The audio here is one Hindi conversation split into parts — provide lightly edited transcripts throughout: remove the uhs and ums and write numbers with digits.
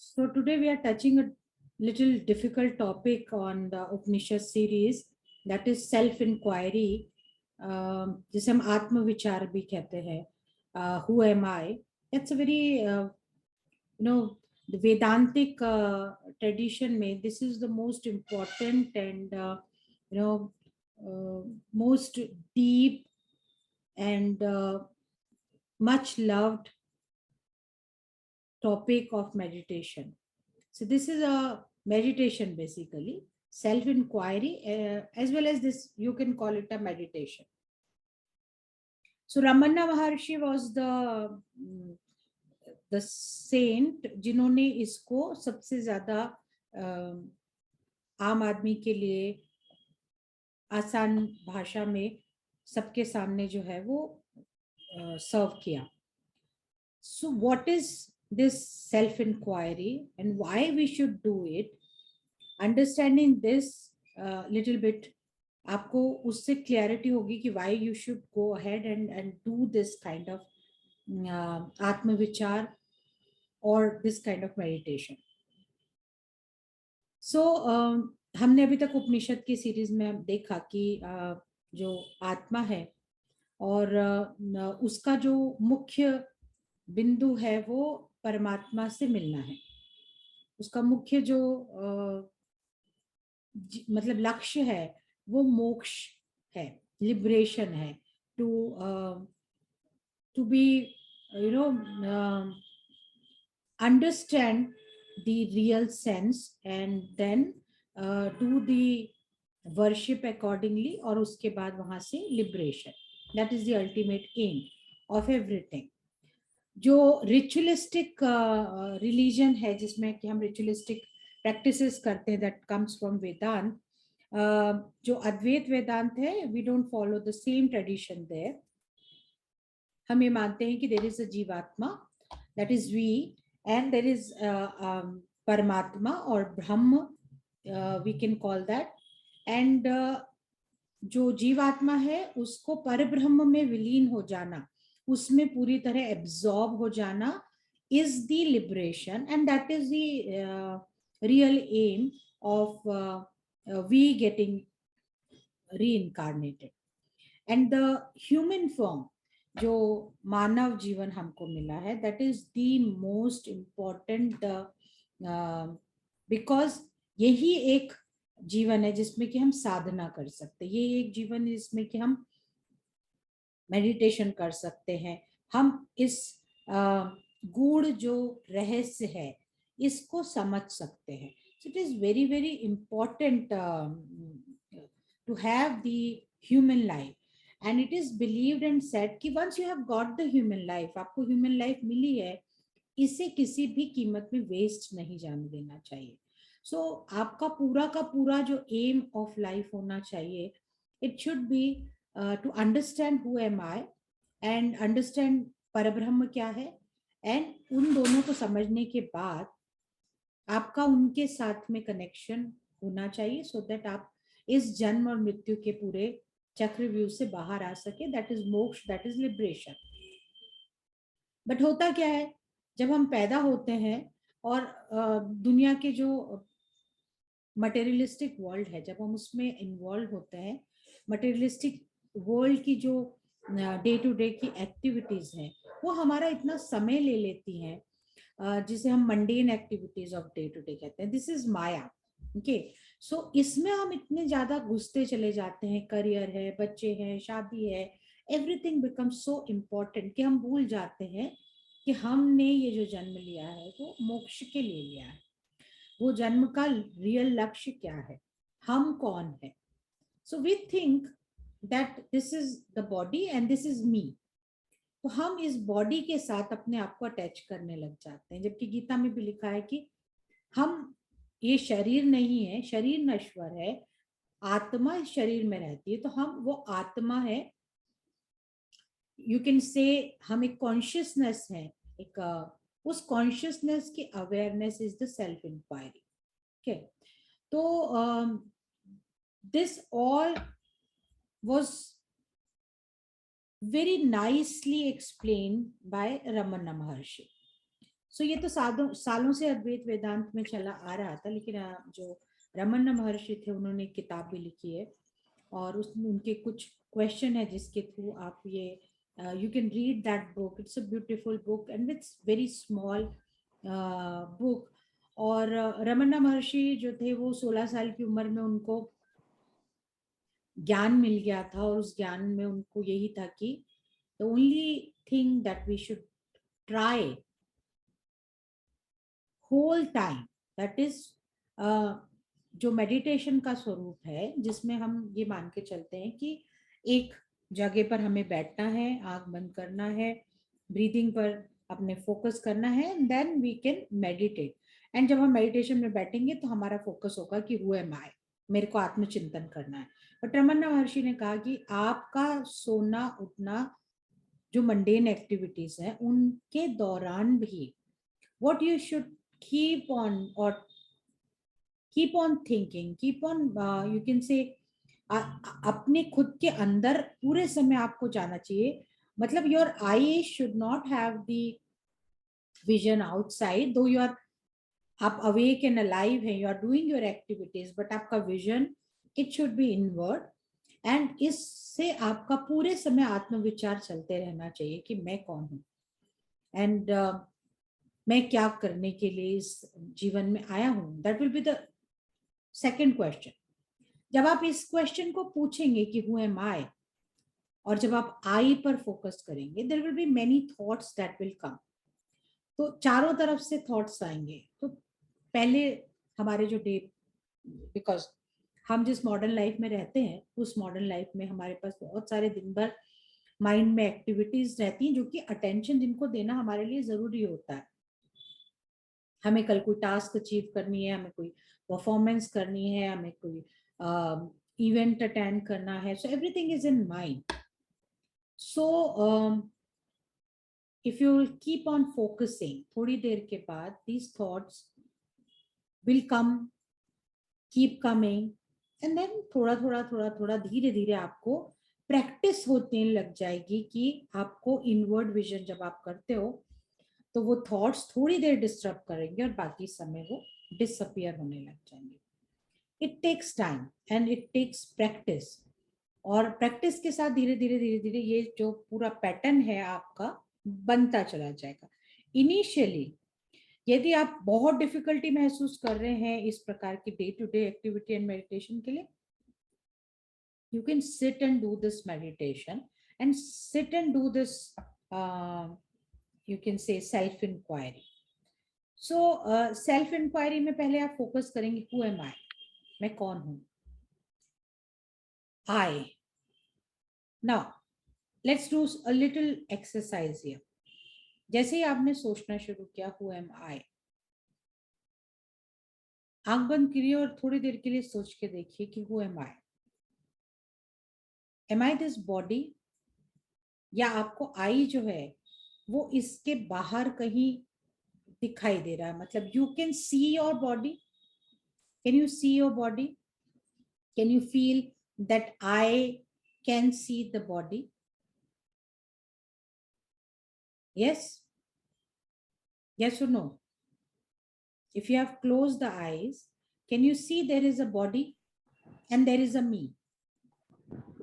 So today we are touching a little difficult topic on the Upanishad series, that is self-inquiry, जिसे हम आत्मविचार भी कहते हैं. Who am I? That's a very the Vedantic tradition में this is the most important and you know most deep and much loved topic of meditation. So this is a meditation, basically self-inquiry, as well as this you can call it a meditation. So Ramana Maharshi was the saint जिन्होंने इसको सबसे ज्यादा आम आदमी के लिए आसान भाषा में सबके सामने जो है वो सर्व किया. So what is this self-inquiry and why we should do it? Understanding this little bit, आपको उससे clarity होगी कि why you should go ahead and do this kind of आत्मविचार or this kind of meditation. So हमने अभी तक उपनिषद की सीरीज में देखा कि जो आत्मा है और उसका जो मुख्य बिंदु है वो परमात्मा से मिलना है. उसका मुख्य जो मतलब लक्ष्य है वो मोक्ष है, लिबरेशन है, to be understand the real sense and then do the worship accordingly और उसके बाद वहां से liberation. That is the ultimate aim of everything. जो रिचुअलिस्टिक रिलीजन है जिसमें कि हम रिचुअलिस्टिक प्रैक्टिसेस करते हैं, दैट कम्स फ्रॉम वेदांत. जो अद्वैत वेदांत है, we don't follow the same tradition there. हम ये मानते हैं कि there is a jivatma, that is we, and there is paramatma और Brahman, we can call that. And जो जीवात्मा है उसको परब्रह्म में विलीन हो जाना, उसमें पूरी तरह एब्जॉर्ब हो जाना is the liberation, and that is the real aim of we getting reincarnated. And the human form, जो मानव जीवन हमको मिला है, that is the most important because यही एक जीवन है जिसमें कि हम साधना कर सकते हैं. ये एक जीवन है जिसमें कि हम मेडिटेशन कर सकते हैं. हम इस गूढ़ जो रहस्य है इसको समझ सकते हैं. So it is very very important to have the human life, and it is believed and said कि once you have got the human life, आपको human life मिली है, इसे किसी भी कीमत में वेस्ट नहीं जाने देना चाहिए. So आपका पूरा का पूरा जो एम ऑफ लाइफ होना चाहिए, it should be to understand who am I and understand परब्रह्म क्या है, and उन दोनों को समझने के बाद आपका उनके साथ में कनेक्शन होना चाहिए, so that आप इस जन्म और मृत्यु के पूरे चक्रव्यूह से बाहर आ सके. दैट इज मोक्ष, दैट इज लिबरेशन. बट होता क्या है, जब हम पैदा होते हैं और दुनिया के जो मटेरियलिस्टिक वर्ल्ड है, जब हम उसमें इन्वॉल्व होते हैं, मटेरियलिस्टिक वर्ल्ड की जो डे टू डे की एक्टिविटीज हैं वो हमारा इतना समय ले लेती हैं, जिसे हम mundane activities of day to day कहते हैं. This is maya. Okay, so इसमें हम इतने ज्यादा घुसते चले जाते हैं, करियर है, बच्चे हैं, शादी है, एवरीथिंग बिकम्स सो इम्पोर्टेंट कि हम भूल जाते हैं कि हमने ये जो जन्म लिया है वो मोक्ष के लिए लिया है. वो जन्म का रियल लक्ष्य क्या है, हम कौन है. So we think that this is the body and this is me. तो हम इस बॉडी के साथ अपने आप को अटैच करने लग जाते हैं, जबकि गीता में भी लिखा है कि हम, ये शरीर नहीं है, शरीर नश्वर है, आत्मा इस शरीर में रहती है, तो हम वो आत्मा है. यू कैन से हम एक कॉन्शियसनेस है, एक उस कॉन्शियसनेस की awareness is the self inquiry. Okay, तो this all was very nicely explained by Ramana Maharshi. So ये तो सालों से अद्वैत वेदांत में चला आ रहा था, लेकिन जो रमन्ना महर्षि थे उन्होंने एक किताब भी लिखी है, और उसमें उनके कुछ क्वेश्चन है जिसके थ्रू आप ये you can read that book. It's a beautiful book and it's very small book. और रमन्ना महर्षि जो थे वो 16 साल की उम्र में उनको ज्ञान मिल गया था, और उस ज्ञान में उनको यही था कि the only thing that we should try whole time, that is जो मेडिटेशन का स्वरूप है, जिसमें हम ये मान के चलते हैं कि एक जगह पर हमें बैठना है, आंख बंद करना है, ब्रीदिंग पर अपने फोकस करना है, then we can meditate. And जब हम मेडिटेशन में बैठेंगे तो हमारा फोकस होगा कि हु एम आई, मेरे को आत्मचिंतन करना है. बट रमन्ना महर्षि ने कहा कि आपका सोना उठना, जो मंडेन एक्टिविटीज हैं उनके दौरान भी what you should keep on or keep on thinking, keep on you can say अपने खुद के अंदर पूरे समय आपको जाना चाहिए. मतलब your eye should not have the vision outside, though you are आप awake and alive हैं, you are doing your activities, but आपका vision it should be inward. and इससे आपका पूरे समय आत्मविचार चलते रहना चाहिए कि मैं कौन हूँ, एंड मैं क्या करने के लिए इस जीवन में आया हूं. That will be the second question. जब आप इस क्वेश्चन को पूछेंगे कि हु एम आई, और जब आप आई पर फोकस करेंगे, there will be many thoughts that will come. तो चारों तरफ से थॉट्स आएंगे. तो पहले हमारे जो डे, बिकॉज हम जिस मॉडर्न लाइफ में रहते हैं, उस मॉडर्न लाइफ में हमारे पास बहुत सारे दिन भर माइंड में एक्टिविटीज रहती हैं जो कि अटेंशन जिनको देना हमारे लिए जरूरी होता है. हमें कल कोई टास्क अचीव करनी है, हमें कोई परफॉर्मेंस करनी है, हमें कोई इवेंट अटेंड करना है. So everything is in mind. So if you will keep on focusing, थोड़ी देर के बाद these thoughts will come, keep coming, and then थोड़ा थोड़ा थोड़ा थोड़ा धीरे धीरे आपको प्रैक्टिस होने लग जाएगी कि आपको इनवर्ड विजन जब आप करते हो तो वो थॉट्स थोड़ी देर डिस्टर्ब करेंगे और बाकी समय वो डिसअपियर होने लग जाएंगे. It takes time and it takes practice, और प्रैक्टिस के साथ धीरे धीरे धीरे धीरे ये जो पूरा पैटर्न है आपका बनता चला जाएगा. इनिशियली यदि आप बहुत डिफिकल्टी महसूस कर रहे हैं इस प्रकार की day to day activity and meditation के लिए, you can sit and do this meditation and sit and do this you can say self inquiry. So self inquiry में पहले आप फोकस करेंगे who am I, मैं कौन हूं. I. Now let's do a little exercise here. जैसे ही आपने सोचना शुरू किया who am I, आंख बंद करिए और थोड़ी देर के लिए सोच के देखिए कि who am I. Am I this body, या आपको आई जो है वो इसके बाहर कहीं दिखाई दे रहा है. मतलब you can see your body, can you see your body, can you feel that I can see the body. yes yes or no? if you have closed the eyes, can you see there is a body and there is a me,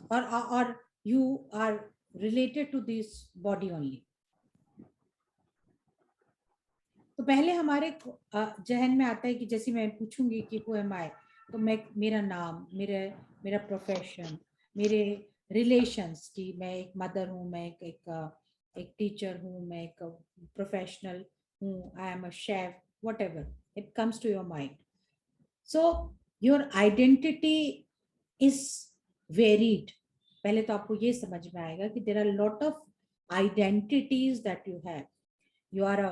or you are related to this body only? तो पहले हमारे जहन में आता है कि जैसे मैं पूछूंगी कि हु एम आई, तो मैं मेरा नाम, मेरा प्रोफेशन, मेरे रिलेशंस की मैं एक मदर हूँ, मैं एक टीचर हूँ, मैं एक प्रोफेशनल हूँ, I am a chef, whatever it comes to your mind. So your identity is varied. पहले तो आपको ये समझ में आएगा कि there are lot of identities that you have. You are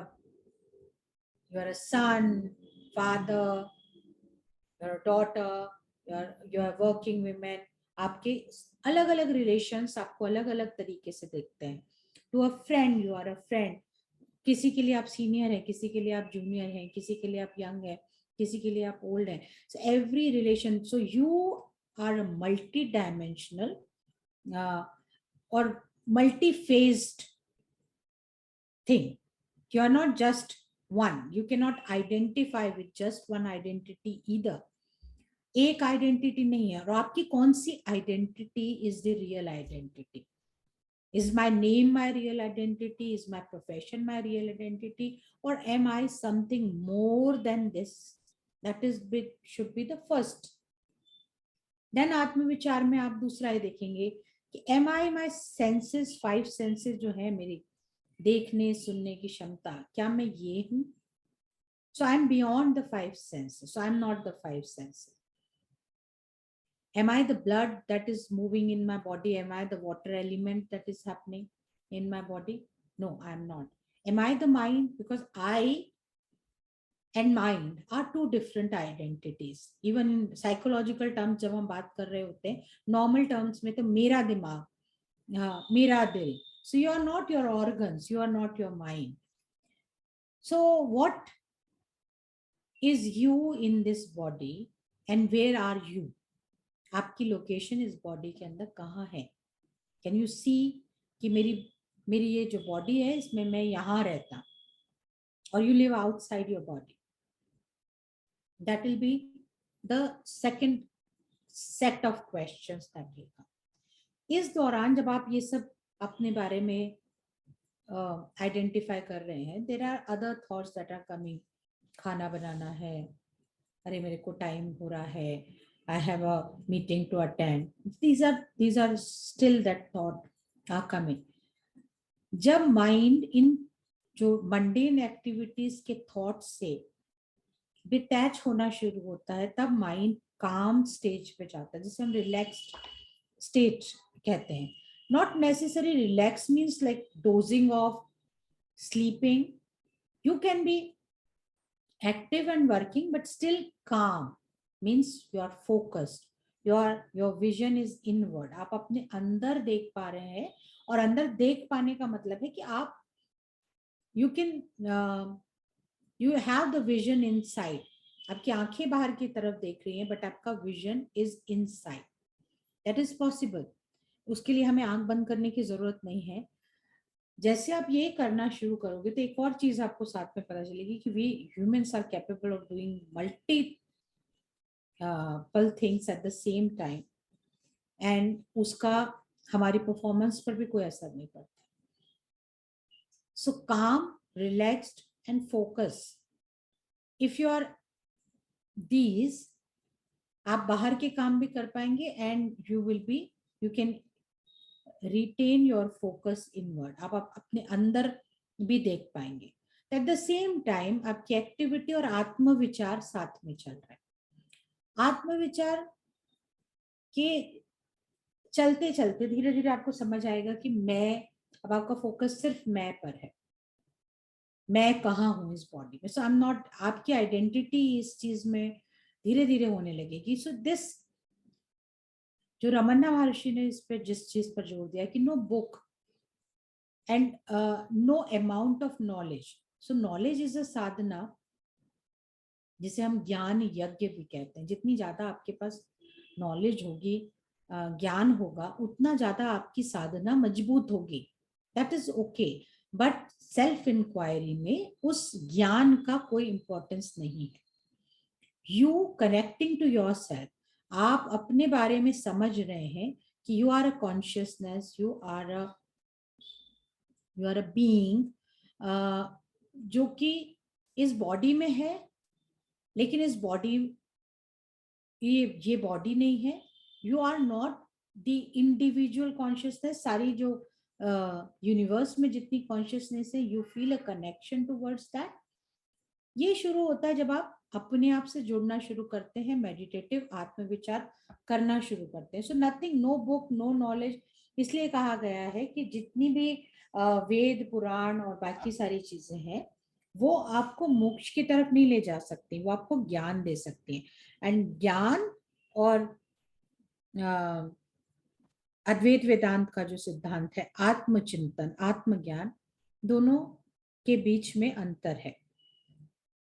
a son, father, you're a daughter, you're a working woman. आपके अलग अलग रिलेशंस आपको अलग अलग तरीके से देखते हैं. To a friend you are a friend. किसी के लिए आप सीनियर हैं, किसी के लिए आप जूनियर हैं, किसी के लिए आप यंग हैं, किसी के लिए आप ओल्ड हैं. So every relation, so you are a multi dimensional और multi phased thing. You are not just one. You cannot identify with just one identity either. एक आइडेंटिटी नहीं है. और आपकी कौन सी identity is the real identity? Is my name my real identity? Is my profession my real identity? Or am I something more than this? That is bit, should be the first. Then आत्मविचार में आप दूसरा ही देखेंगे कि am I my senses, 5 senses जो है मेरी, देखने सुनने की क्षमता, क्या मैं ये हूं? So I'm beyond the 5 senses. So I'm not the 5 senses. Am I the blood that is moving in my body? Am I the water element that is happening in my body? No, I'm not. Am I the mind? Because I and mind are two different identities. Even in psychological terms, जब हम बात कर रहे होते हैं, normal terms में तो मेरा दिमाग, मेरा दिल. So you are not your organs, you are not your mind. So what is you in this body and where are you? आपकी लोकेशन इस बॉडी के अंदर कहाँ है? कैन यू सी कि मेरी ये जो बॉडी है इसमें मैं यहाँ रहता, और you live outside your body. That will be the second set of questions that will कम. इस दौरान जब आप ये सब अपने बारे में आइडेंटिफाई कर रहे हैं, there are other thoughts that are coming. खाना बनाना है, अरे मेरे को टाइम हो रहा है, I have a meeting to attend. These are still that thought are coming. जब माइंड इन जो मंडेन एक्टिविटीज के थॉट से डिटैच होना शुरू होता है, तब माइंड काम स्टेज पे जाता है, जिसे हम रिलैक्स्ड स्टेज कहते हैं. Not necessary relax means like dosing of, sleeping. You can be active and working but still calm. Means you are focused, your vision is inward. आप अपने अंदर देख पा रहे हैं, और अंदर देख पाने का मतलब है कि आप you can you have the vision inside. आपकी आंखें बाहर की तरफ देख रही हैं, बट आपका vision is inside. That is possible. उसके लिए हमें आंख बंद करने की जरूरत नहीं है. जैसे आप ये करना शुरू करोगे तो एक और चीज आपको साथ में पता चलेगी कि we humans are capable of doing multiple things at the same time, and उसका हमारी परफॉर्मेंस पर भी कोई असर नहीं पड़ता. सो काम, relaxed and focus, if you are these, आप बाहर के काम भी कर पाएंगे, and you can retain your focus inward. आप अपने अंदर भी देख पाएंगे. एट द सेम टाइम आपकी एक्टिविटी और आत्मविचार साथ में चल रहा है. आत्मविचार के चलते चलते धीरे धीरे आपको समझ आएगा कि मैं, अब आपका फोकस सिर्फ मैं पर है. मैं कहाँ हूं इस बॉडी में. सो आई एम नॉट, आपकी आइडेंटिटी इस चीज में धीरे धीरे होने लगेगी. सो दिस जो रमन्ना महर्षि ने इस पे जिस चीज पर जोर दिया कि no book and no amount of knowledge. So knowledge is a sadhana, जिसे हम ज्ञान यज्ञ भी कहते हैं. जितनी ज्यादा आपके पास नॉलेज होगी, ज्ञान होगा, उतना ज्यादा आपकी साधना मजबूत होगी. That is okay. But self inquiry में उस ज्ञान का कोई इंपॉर्टेंस नहीं है. You connecting to your self, आप अपने बारे में समझ रहे हैं कि you are a consciousness, you are a being, जो कि इस बॉडी में है, लेकिन इस बॉडी, ये बॉडी नहीं है. You are not the individual consciousness. सारी जो यूनिवर्स में जितनी कॉन्शियसनेस है, you feel a connection towards that. ये शुरू होता है जब आप अपने आप से जुड़ना शुरू करते हैं, मेडिटेटिव आत्मविचार करना शुरू करते हैं. So nothing, no book, no knowledge. इसलिए कहा गया है कि जितनी भी वेद, पुराण और बाकी सारी चीजें हैं, वो आपको मोक्ष की तरफ नहीं ले जा सकती, वो आपको ज्ञान दे सकती हैं. एंड ज्ञान और अद्वैत वेदांत का जो सिद्धांत है, आत्मचिंतन, आत्मज्ञान, दोनों के बीच में अंतर है.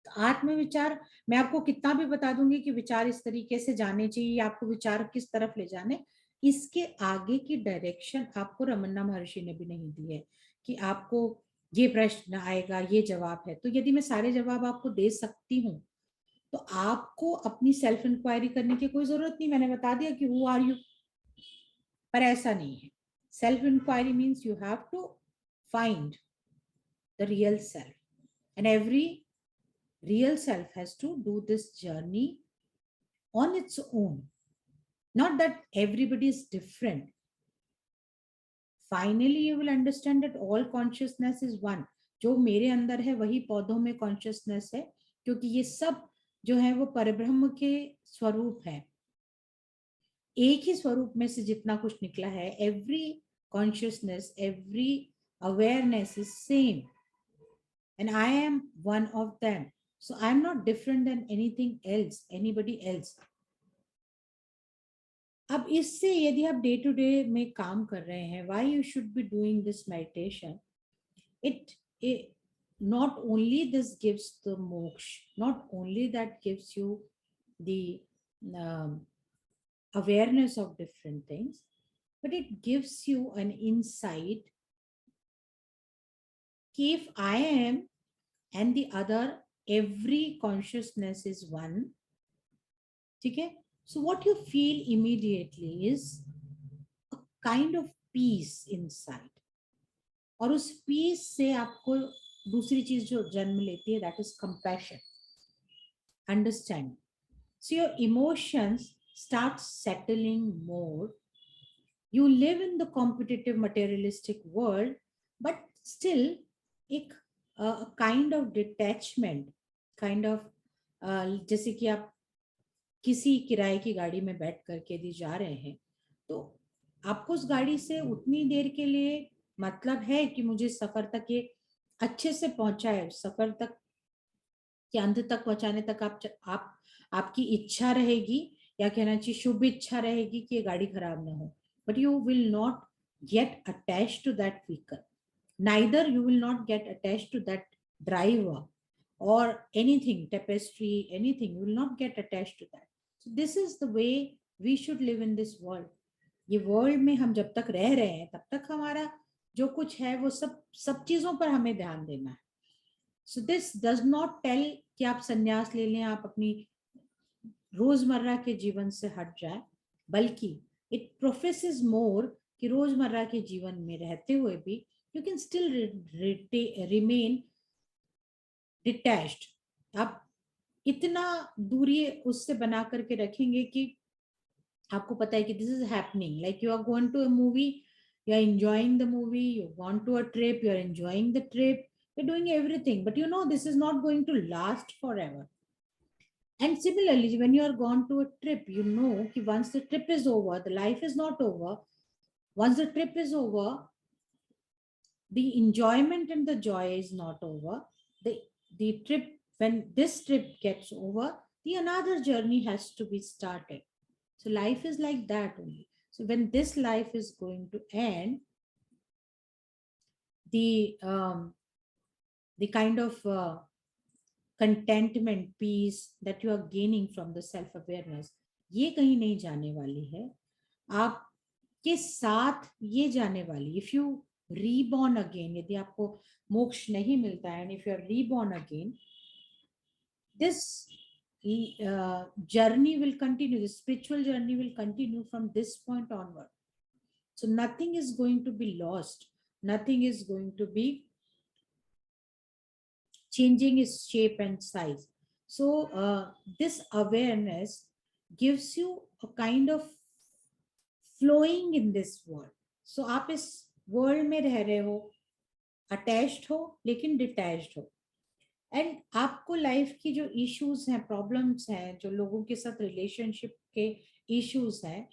आत्मविचार मैं आपको कितना भी बता दूंगी कि विचार इस तरीके से जाने चाहिए, आपको विचार किस तरफ ले जाने, इसके आगे की डायरेक्शन आपको रमन्ना महर्षि ने भी नहीं दी है कि आपको ये प्रश्न आएगा, ये जवाब है। तो यदि मैं सारे जवाब आपको दे सकती हूँ तो आपको अपनी सेल्फ इंक्वायरी करने की कोई जरूरत नहीं, मैंने बता दिया कि हु आर यू। पर ऐसा नहीं है। Self inquiry means you have to find the real self, and every real self has to do this journey on its own, not that everybody is different. Finally you will understand that all consciousness is one. जो मेरे अंदर है वही पौधों में कॉन्शियसनेस है, क्योंकि ये सब जो है वो परब्रह्म के स्वरूप है। एक ही स्वरूप में से जितना कुछ निकला है, every consciousness, every awareness is same, and I am one of them. So I am not different than anything else, anybody else. अब इससे यदि आप डे टू डे में काम कर रहे हैं, why you should be doing this meditation? It not only this gives the moksha, not only that gives you the um, awareness of different things, but it gives you an insight. If I am and the other, every consciousness is one, ठीक है? So what you feel immediately is a kind of peace inside, और उस पीस से आपको दूसरी चीज जो जन्म लेती है, that is compassion, understanding. So your emotions start settling more. You live in the competitive materialistic world, but still एक kind of detachment, kind of जैसे कि आप किसी किराए की गाड़ी में बैठ करके यदि जा रहे हैं, तो आपको उस गाड़ी से उतनी देर के लिए मतलब है कि मुझे सफर तक ये अच्छे से पहुंचाए, सफर तक के अंत तक पहुंचाने तक आप आपकी इच्छा रहेगी, या कहना चाहिए शुभ इच्छा रहेगी कि ये गाड़ी खराब ना हो, but you will not get attach to that vehicle, neither you will not get attach to that driver or anything, tapestry, anything, you will not get attached to that. So this is the way we should live in this world. ये वर्ल्ड में हम जब तक रह रहे हैं तब तक हमारा जो कुछ है वो सब चीजों पर हमें ध्यान देना है. So this does not tell कि आप संन्यास ले लें, आप अपनी रोजमर्रा के जीवन से हट जाए, बल्कि इट प्रोफेसेस मोर कि रोजमर्रा के जीवन में रहते हुए भी you can still remain detached. आप इतना दूरी उससे बना करके रखेंगे कि आपको पता है कि this is happening, like you are going to a movie, you are enjoying the movie, you gone to a trip, you are enjoying the trip, you are doing everything, but you know this is not going to last forever. And similarly, when you are gone to a trip, you know that once the trip is over, the life is not over. Once the trip is over, the enjoyment and the joy is not over. The trip, when this trip gets over, the another journey has to be started. So life is like that only. So when this life is going to end, the kind of contentment, peace that you are gaining from the self awareness, ये कहीं नहीं जाने वाली है, आपके साथ ये जाने वाली. इफ यू रीबॉर्न अगेन, यदि आपको मोक्ष नहीं मिलता है, and if you are reborn again, this journey will continue, the spiritual journey will continue from this point onward. So nothing is going to be lost, nothing is going to be changing its shape and size. So this awareness gives you a kind of flowing in this world. So आप इस वर्ल्ड में रह रहे हो, अटैच्ड हो लेकिन डिटैच्ड हो, एंड आपको लाइफ की जो इश्यूज हैं, प्रॉब्लम्स हैं, जो लोगों के साथ रिलेशनशिप के इश्यूज हैं,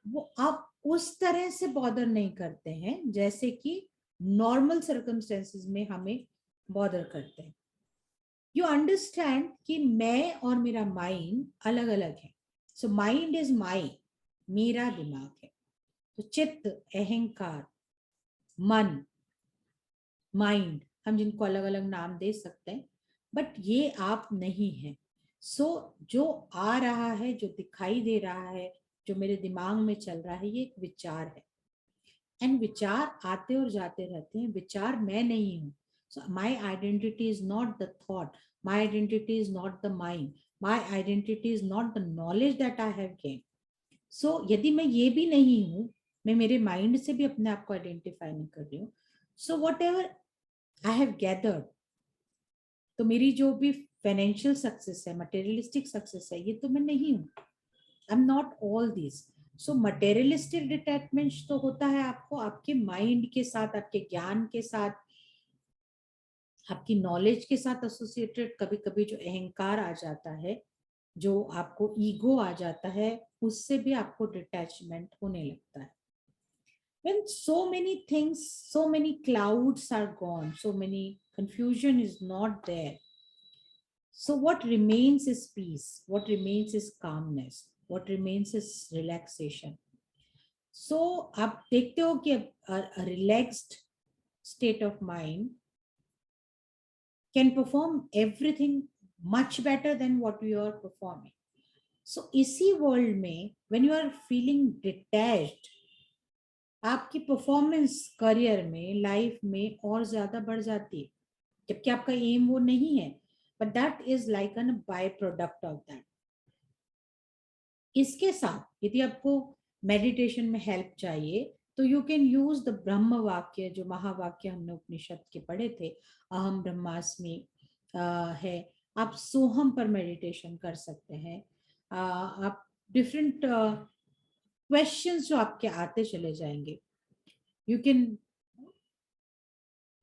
वो आप उस तरह से बॉदर नहीं करते हैं जैसे कि नॉर्मल सर्कमस्टेंसेस में हमें बॉदर करते हैं. यू अंडरस्टैंड कि मैं और मेरा माइंड अलग अलग है. सो माइंड इज माई, मेरा दिमाग है. तो चित्त, अहंकार, मन, माइंड, हम जिनको अलग अलग नाम दे सकते हैं, बट ये आप नहीं है. सो जो आ रहा है, जो दिखाई दे रहा है, जो मेरे दिमाग में चल रहा है, ये एक विचार है. एंड विचार आते और जाते रहते हैं, विचार मैं नहीं हूँ. So my identity is not the thought, my identity is not the mind, my identity is not the knowledge that I have gain. So यदि मैं ये भी नहीं हूँ, मैं मेरे माइंड से भी अपने आप को आइडेंटिफाई नहीं कर रही हूँ, so what ever I have gathered, तो मेरी जो भी फाइनेंशियल सक्सेस है, मटेरियलिस्टिक सक्सेस है, ये तो मैं नहीं हूँ. I am not all this. So materialistic detachment तो होता है आपको आपके माइंड के साथ, आपके ज्ञान के साथ, आपकी नॉलेज के साथ एसोसिएटेड. कभी कभी जो अहंकार आ जाता है, जो आपको ईगो आ जाता है, उससे भी आपको डिटैचमेंट होने लगता है. When so many things, so many clouds are gone, so many confusion is not there, so what remains is peace, what remains is calmness, what remains is relaxation. So आप देखते हो कि a relaxed state of mind can perform everything much better than what you are performing. So इसी वर्ल्ड में when you are feeling detached, आपकी परफॉर्मेंस करियर में, लाइफ में और ज्यादा बढ़ जाती है, जबकि आपका एम वो नहीं है, but that is like an by product of that. इसके साथ यदि आपको मेडिटेशन में हेल्प चाहिए, तो यू कैन यूज द ब्रह्म वाक्य, जो महावाक्य हमने उपनिषद के पढ़े थे, अहम ब्रह्मास्मि है. आप सोहम पर मेडिटेशन कर सकते हैं. आप डिफरेंट क्वेश्चंस जो आपके आते चले जाएंगे, you can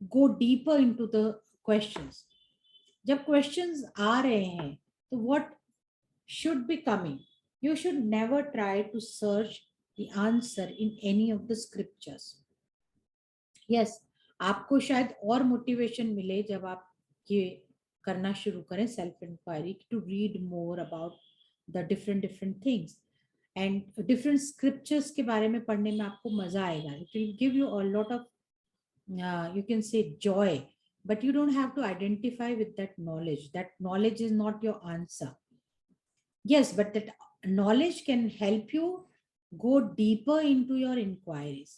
go deeper into the questions. जब क्वेश्चंस आ रहे हैं, तो what should be coming, you should never try to search the answer in any of the scriptures. Yes, आपको शायद और मोटिवेशन मिले जब आप ये करना शुरू करें, self inquiry, to read more about the different different things and different scriptures के बारे में पढ़ने में आपको मजा आएगा. It will give you a lot of you can say joy, but you don't have to identify with that knowledge. That knowledge is not your answer. Yes, but that knowledge can help you go deeper into your inquiries.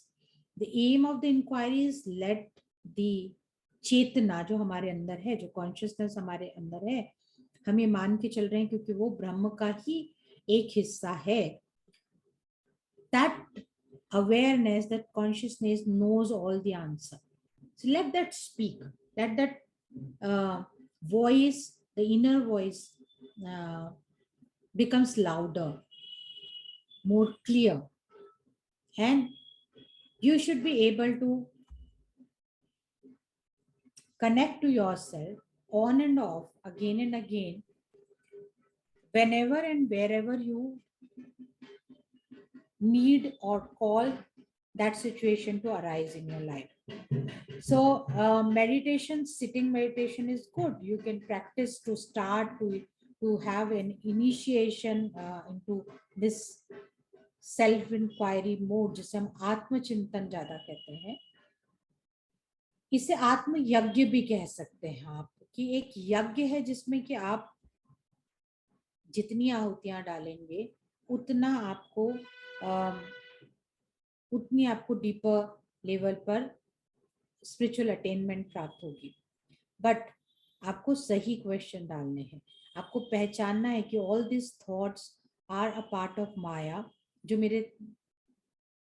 The aim of the inquiry is let the चेतना जो हमारे अंदर है, जो कॉन्शियसनेस हमारे अंदर है, हम ये मान के चल रहे हैं क्योंकि वो ब्रह्म का ही एक हिस्सा है. That awareness, that consciousness knows all the answer. So let that speak. Let that voice, the inner voice, becomes louder, more clear, and you should be able to connect to yourself on and off again and again, whenever and wherever you need or call that situation to arise in your life. So meditation, sitting meditation is good. You can practice to start to have an initiation into this self inquiry mode, जिसे हम आत्मचिंतन ज्यादा कहते हैं. इसे आत्म यज्ञ भी कह सकते हैं आप, कि एक यज्ञ है जिसमें कि आप जितनी आहुतियां डालेंगे उतना आपको उतनी आपको डीपर लेवल पर स्पिरिचुअल अटेनमेंट प्राप्त होगी. बट आपको सही क्वेश्चन डालने हैं. आपको पहचानना है कि all this thoughts are a part of maya. जो मेरे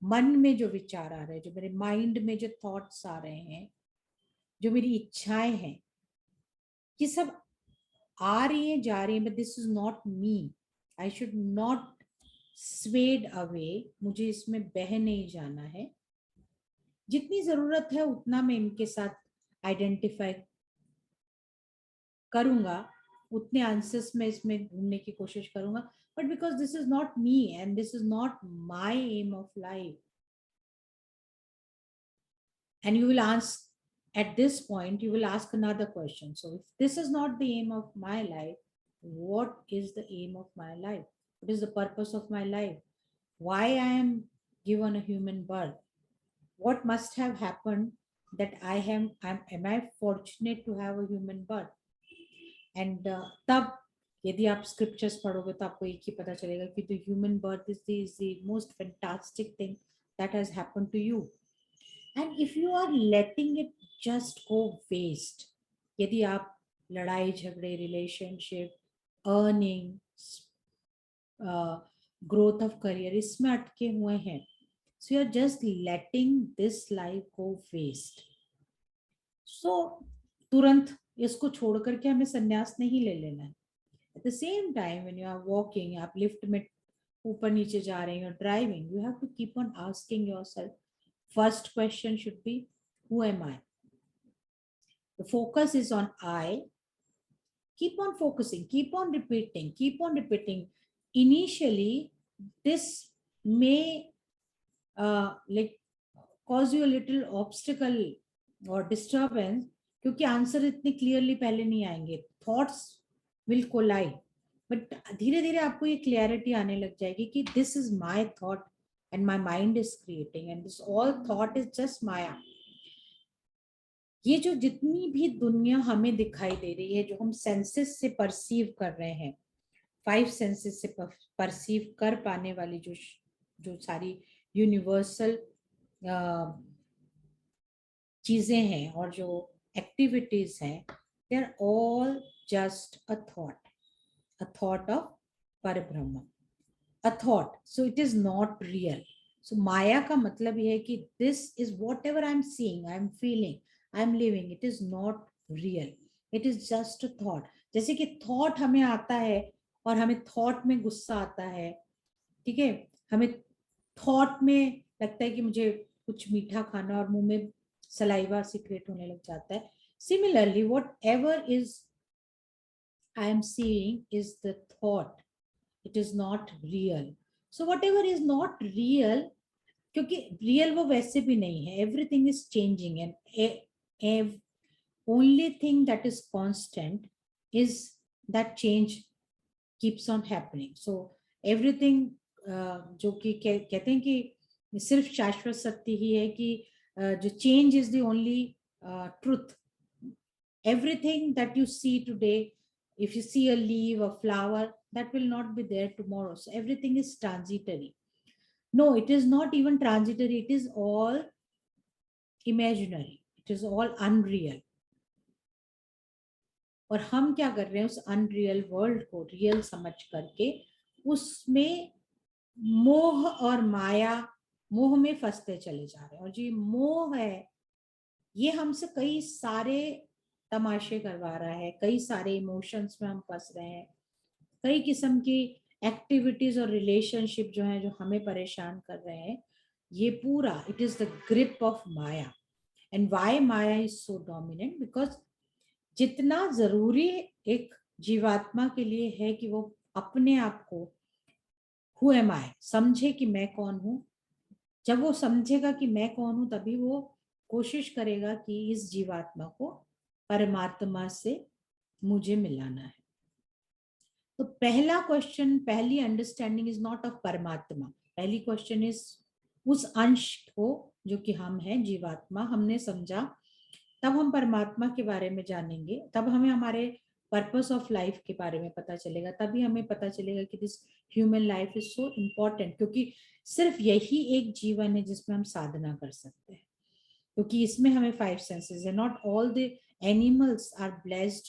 मन में जो विचार आ रहे हैं, जो मेरे माइंड में जो थॉट्स आ रहे हैं, जो मेरी इच्छाएं हैं, ये सब आ रही हैं, जा रही हैं, but this is not me. I should not swayed away. मुझे इसमें बह नहीं जाना है. जितनी जरूरत है उतना मैं इनके साथ आइडेंटिफाई करूंगा, उतने आंसर्स में इसमें ढूंढने की कोशिश करूंगा. But because this is not me and this is not my aim of life. And you will ask, at this point you will ask another question. So if this is not the aim of my life, what is the aim of my life? What is the purpose of my life? Why I am given a human birth? What must have happened that am I fortunate to have a human birth? And तब यदि आप स्क्रिप्चर्स पढ़ोगे तो आपको एक ही पता चलेगा कि the human birth is the most fantastic thing that has happened to you. And if you are letting it just go waste, यदि आप लड़ाई झगड़े, relationship, earning, growth of career, इसमें अटके हुए हैं, so you are just letting this life go waste. So तुरंत इसको छोड़ करके हमें संन्यास नहीं ले लेना है। At the same time when you are walking, आप लिफ्ट में ऊपर नीचे जा रहे हैं, driving, you have to keep on asking yourself, first question should be, who am I? The focus is on I. Keep on focusing, keep on repeating, keep on repeating. Initially this may like cause you a little obstacle or disturbance, क्योंकि आंसर इतने क्लियरली पहले नहीं आएंगे, थॉट्स विल कोलाइड, बट धीरे धीरे आपको ये क्लियरिटी आने लग जाएगी कि this is my thought and my mind is creating and this all thought is just maya. ये जो जितनी भी दुनिया हमें दिखाई दे रही है, जो हम सेंसेस से परसीव कर रहे हैं, 5 सेंसेस से परसीव कर पाने वाली जो जो सारी यूनिवर्सल चीजें हैं और जो एक्टिविटीज हैं, they are all just a thought of Parabrahma, a thought. So it is not real. So माया का मतलब यह है कि this is whatever I am seeing, I am feeling, I am living, it is not real, it is just a thought. जैसे कि थॉट हमें आता है और हमें थॉट में गुस्सा आता है, ठीक है, हमें थॉट में लगता है कि मुझे कुछ मीठा खाना, और मुंह में सलाइवा सीक्रेट होने लग जाता है. Similarly what ever is I am seeing is the thought, it is not real. So whatever is not real, क्योंकि रियल वो वैसे भी नहीं है, everything is changing and only thing that is constant is that change keeps on happening. So everything जो कि कहते हैं कि सिर्फ शाश्वत सत्य ही है, कि जो change is the only truth. Everything that you see today, if you see a leaf, a flower, that will not be there tomorrow. So everything is transitory. No, it is not even transitory, it is all imaginary, it is all unreal. और हम क्या कर रहे हैं, उस अनरियल वर्ल्ड को रियल समझ करके उसमें मोह और माया, मोह में फंसते चले जा रहे हैं. और जो ये मोह है, ये हमसे कई सारे तमाशे करवा रहा है, कई सारे इमोशंस में हम फंस रहे हैं, कई किस्म की एक्टिविटीज और रिलेशनशिप जो हैं जो हमें परेशान कर रहे हैं. ये पूरा it is the grip of Maya. And why Maya is so dominant? Because जितना जरूरी एक जीवात्मा के लिए है कि वो अपने आप को हु एम आई समझे कि मैं कौन हूं, जब वो समझेगा कि मैं कौन हूं, तभी वो कोशिश करेगा कि इस जीवात्मा को परमात्मा से मुझे मिलाना है. तो पहला क्वेश्चन, पहली अंडरस्टैंडिंग इज नॉट ऑफ परमात्मा, पहली क्वेश्चन इज उस अंश को जो कि हम हैं, जीवात्मा, हमने समझा, तब हम परमात्मा के बारे में जानेंगे, तब हमें हमारे पर्पस ऑफ लाइफ के बारे में पता चलेगा, तभी हमें पता चलेगा कि this human life is so important, क्योंकि सिर्फ यही एक जीवन है जिसमें हम साधना कर सकते हैं, क्योंकि इसमें हमें 5 सेंसेस है. Not all the animals are blessed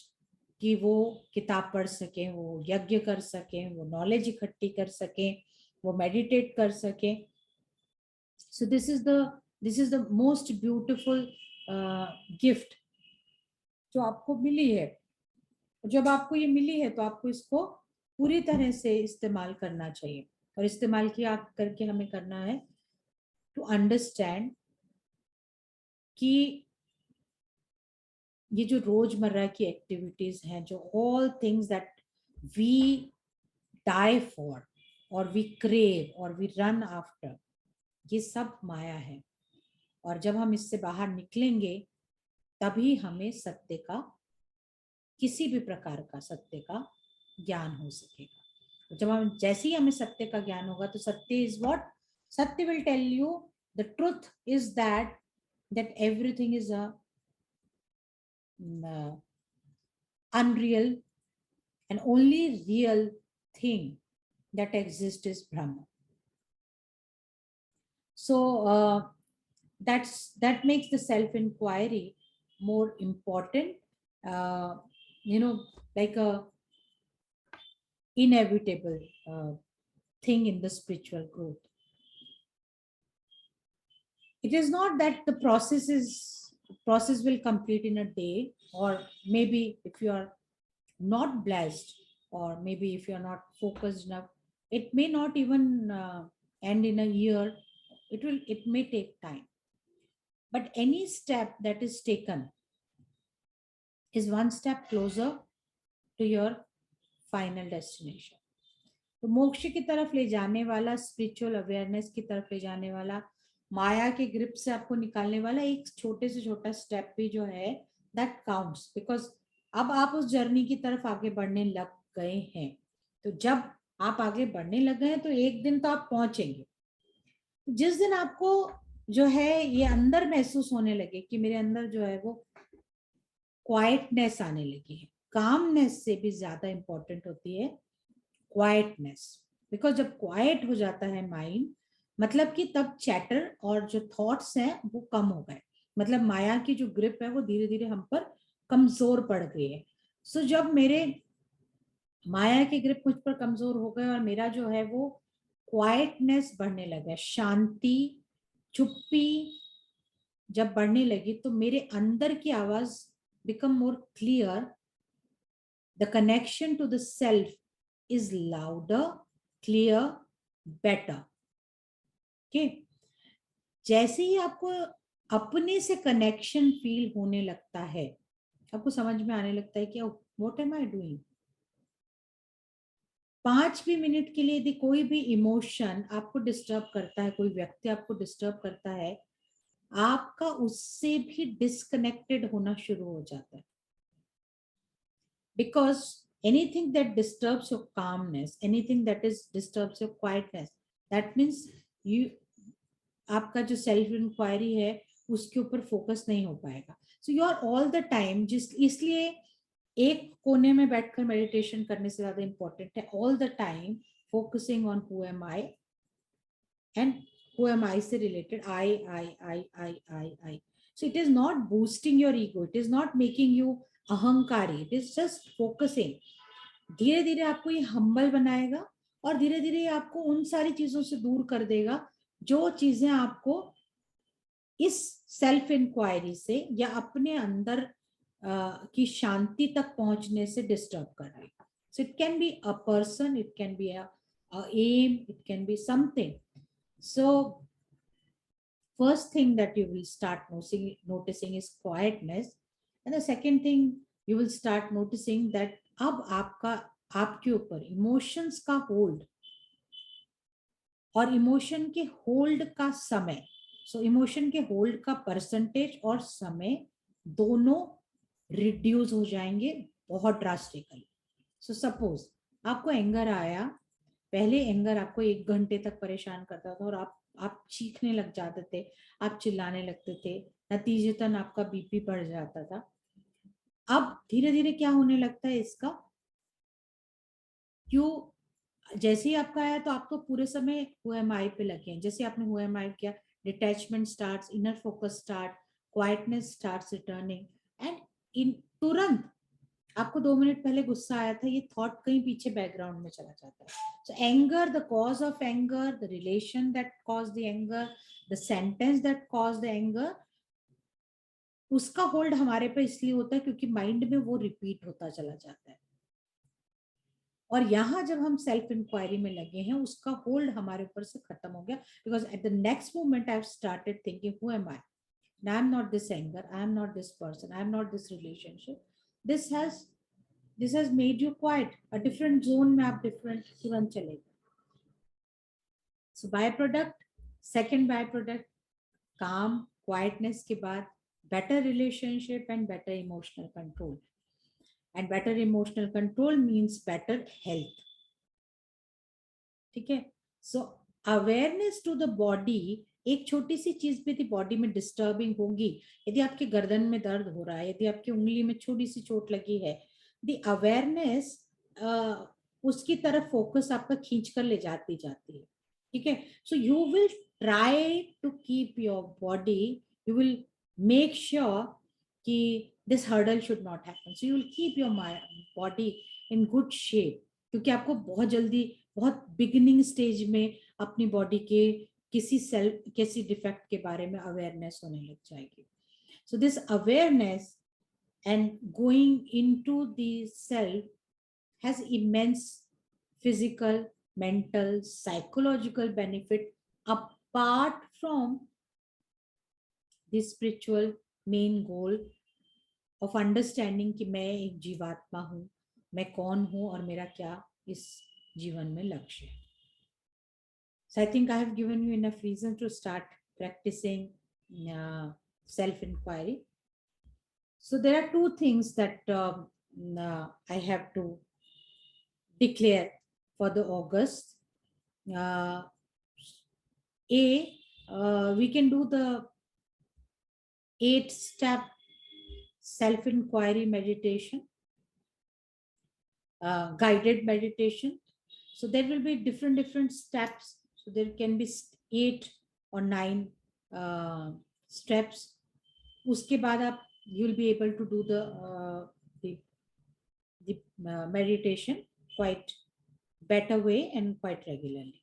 कि वो किताब पढ़ सकें, वो यज्ञ कर सकें, वो नॉलेज इकट्ठी कर सकें, वो मेडिटेट कर सकें. So this is the most beautiful gift जो आपको मिली है. जब आपको ये मिली है तो आपको इसको पूरी तरह से इस्तेमाल करना चाहिए. और इस्तेमाल किया करके हमें करना है टू अंडरस्टैंड कि ये जो रोजमर्रा की एक्टिविटीज हैं, जो all things that we die for और वी क्रेव और वी रन आफ्टर, ये सब माया है. और जब हम इससे बाहर निकलेंगे तभी हमें सत्य का, किसी भी प्रकार का सत्य का ज्ञान हो सकेगा. जब हम, जैसे ही हमें सत्य का ज्ञान होगा, तो satya is what? Satya will tell you, the truth is that everything is a unreal, and only real thing that exists is Brahma. So that makes the self inquiry more important, like a inevitable thing in the spiritual growth. It is not that the process will complete in a day, or maybe if you are not blessed, or maybe if you are not focused enough, it may not even end in a year. It may take time, but any step that is taken is one step closer to your final destination. तो मोक्ष की तरफ ले जाने वाला, स्पिरिचुअल अवेयरनेस की तरफ ले जाने वाला, माया के ग्रिप से आपको निकालने वाला एक छोटे से छोटा स्टेप भी जो है, दैट काउंट्स, बिकॉज अब आप उस जर्नी की तरफ आगे बढ़ने लग गए हैं। तो जब आप आगे बढ़ने लग गए हैं तो एक दिन तो आप पहुंचेंगे। जिस दिन आपको जो है ये अंदर महसूस होने लगे कि मेरे अंदर जो है वो क्वाइटनेस आने लगी है, कामनेस से भी ज्यादा इंपॉर्टेंट होती है क्वाइटनेस, बिकॉज जब क्वाइट हो जाता है माइंड, मतलब कि तब चैटर और जो थॉट्स हैं वो कम हो गए, मतलब माया की जो ग्रिप है वो धीरे धीरे हम पर कमजोर पड़ गई है। सो जब मेरे माया की ग्रिप मुझ पर कमजोर हो गए और मेरा जो है वो क्वाइटनेस बढ़ने लगा, शांति, चुप्पी जब बढ़ने लगी, तो मेरे अंदर की आवाज become more clear, the connection to the self is louder, clear, better. Okay? जैसे ही आपको अपने से कनेक्शन फील होने लगता है, आपको समझ में आने लगता है कि व्हाट एम आई डूइंग। 5 भी मिनट के लिए यदि कोई भी इमोशन आपको डिस्टर्ब करता है, कोई व्यक्ति आपको डिस्टर्ब करता है, आपका उससे भी डिस्कनेक्टेड होना शुरू हो जाता है, because anything that disturbs your calmness, anything that disturbs your quietness, that means you, आपका जो सेल्फ इंक्वायरी है उसके ऊपर फोकस नहीं हो पाएगा। So you are all the time, इसलिए एक कोने में बैठकर मेडिटेशन करने से ज्यादा इंपॉर्टेंट है all the time focusing on who am I, and who am I से related I I I I I I. So it is not boosting your ego, it is not making you अहंकारी, इट इज जस्ट फोकसिंग। धीरे धीरे आपको ये हम्बल बनाएगा और धीरे धीरे आपको उन सारी चीजों से दूर कर देगा जो चीजें आपको इस सेल्फ इंक्वायरी से या अपने अंदर की शांति तक पहुंचने से डिस्टर्ब कर रही। So it can be a person, it can be a aim, it can be something. So first thing that you will start noticing is quietness, and the second thing you will start noticing that अब आपके ऊपर इमोशंस का होल्ड और इमोशन के होल्ड का समय, सो इमोशन के होल्ड का परसेंटेज और समय दोनों रिड्यूस हो जाएंगे बहुत ड्रास्टिकली। सो सपोज आपको एंगर आया, पहले एंगर आपको 1 घंटे तक परेशान करता था और आप चीखने लग जाते थे, आप चिल्लाने लगते थे, नतीजतन आपका बीपी बढ़ जाता था। अब धीरे धीरे क्या होने लगता है इसका, क्यों जैसे ही आपका आया तो आप तो पूरे समय हु एम आई पे लगे हैं, जैसे आपने हु एम आई किया, detachment starts, inner focus start, quietness starts returning, and in तुरंत आपको 2 मिनट पहले गुस्सा आया था, ये थॉट कहीं पीछे बैकग्राउंड में चला जाता है। सो anger, the cause of anger, the relation that cause the anger, the sentence that cause the anger, उसका होल्ड हमारे पे इसलिए होता है क्योंकि माइंड में वो रिपीट होता चला जाता है। और यहाँ जब हम सेल्फ इंक्वायरी में लगे हैं, उसका होल्ड हमारे ऊपर से खत्म हो गया, because at the next moment I have started thinking who am I, I am not this anger, I am not this person, I am not this relationship, this has made you quiet, a different zone में आप different तुरंत चले गए। So by product, second by product, calm, quietness के बाद better relationship and better emotional control, and better emotional control means better health। ठीक है। So awareness to the body, एक छोटी सी चीज भी यदि बॉडी में डिस्टर्बिंग होगी, यदि आपके गर्दन में दर्द हो रहा है, यदि आपकी उंगली में छोटी सी चोट लगी है, दी अवेयरनेस उसकी तरफ फोकस आपका खींच कर ले जाती है। ठीक है. So you will try to keep your body, you will make sure कि this hurdle should not happen. So you will keep your body in good shape, क्योंकि आपको बहुत जल्दी, बहुत बिगिनिंग स्टेज में अपनी बॉडी के किसी डिफेक्ट के बारे में अवेयरनेस होने लग जाएगी. So this awareness and going into the self has immense physical, mental, psychological benefit apart from the spiritual main goal of understanding कि मैं एक जीवात्मा हूँ, मैं कौन हूँ और मेरा क्या इस जीवन में लक्ष्य है. So I think I have given you enough reason to start practicing self-inquiry. So there are two things that I have to declare for the August. We can do the 8-step self-inquiry meditation, guided meditation. So there will be different steps. So there can be 8 or 9 steps. उसके बाद आप you will be able to do the meditation quite better way and quite regularly.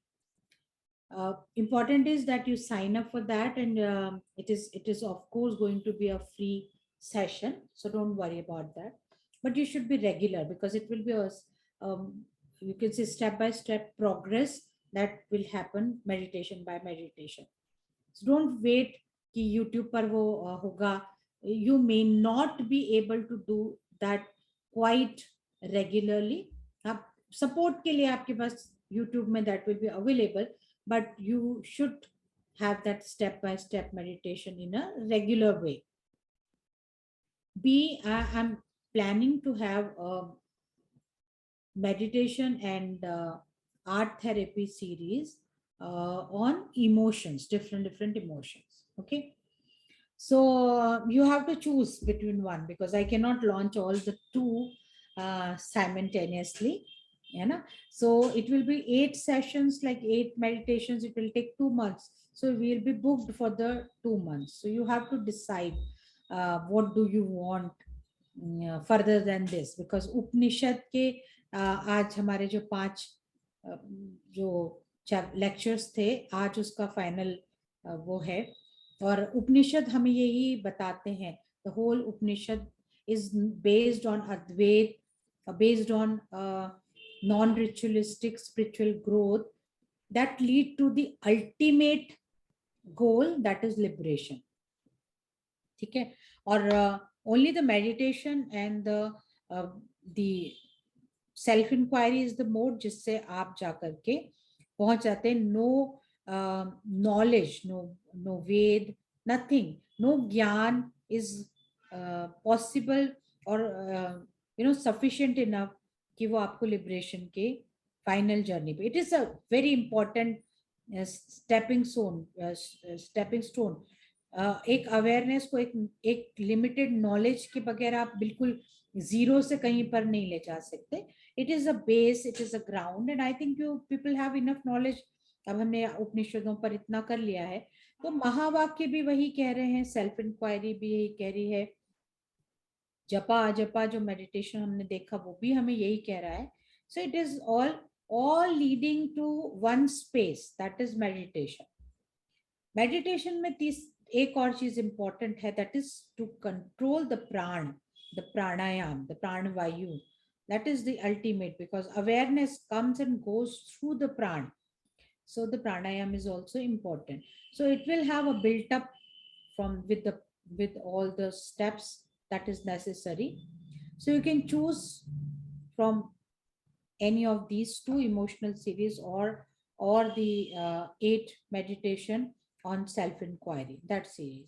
Important is that you sign up for that, and it is of course going to be a free session, so don't worry about that. But you should be regular, because it will be a you can say step by step progress that will happen meditation by meditation. So don't wait कि YouTube पर वो होगा. You may not be able to do that quite regularly. आप support के लिए आपके पास YouTube में that will be available, but you should have that step by step meditation in a regular way. I'm planning to have a meditation and art therapy series on emotions, different emotions. Okay, so you have to choose between one, because I cannot launch all the two simultaneously. So it will be 8 sessions, like 8 meditations. It will take 2 months, so we'll be booked for the 2 months. So you have to decide what do you want further than this, because Upanishad के आज हमारे जो 5 जो लेक्चर्स थे, आज उसका फाइनल वो है. और उपनिषद हमें यही बताते हैं, the whole Upanishad is based on Advaita, based on non-ritualistic spiritual growth that lead to the ultimate goal, that is liberation. ठीक है. और only the meditation and the self inquiry is the mode जिससे आप जाकर के पहुंच जाते हैं. No knowledge, no Ved, nothing, no Gyan is possible or sufficient enough कि वो आपको liberation के final journey पे. It is a very important stepping stone. एक अवेयरनेस को एक लिमिटेड नॉलेज के बगैर आप बिल्कुल जीरो से कहीं पर नहीं ले जा सकते. It is a base, it is a ground, and I think you people have enough knowledge. अब हमने उपनिषदों पर इतना कर लिया है, तो महावाक्य भी वही कह रहे हैं, सेल्फ इंक्वायरी भी यही कह रही है, जपा अजपा जो मेडिटेशन हमने देखा वो भी हमें यही कह रहा है. So it is all leading to one space, that is meditation. Meditation में एक और चीज इंपॉर्टेंट है, that is to control the prana, the pranayama, the pranavayu. That is the ultimate, because awareness comes and goes through the pran. So the pranayam is also important. So it will have a built up with all the steps that is necessary. So you can choose from any of these 2 emotional series or the 8 meditation on self inquiry, that series.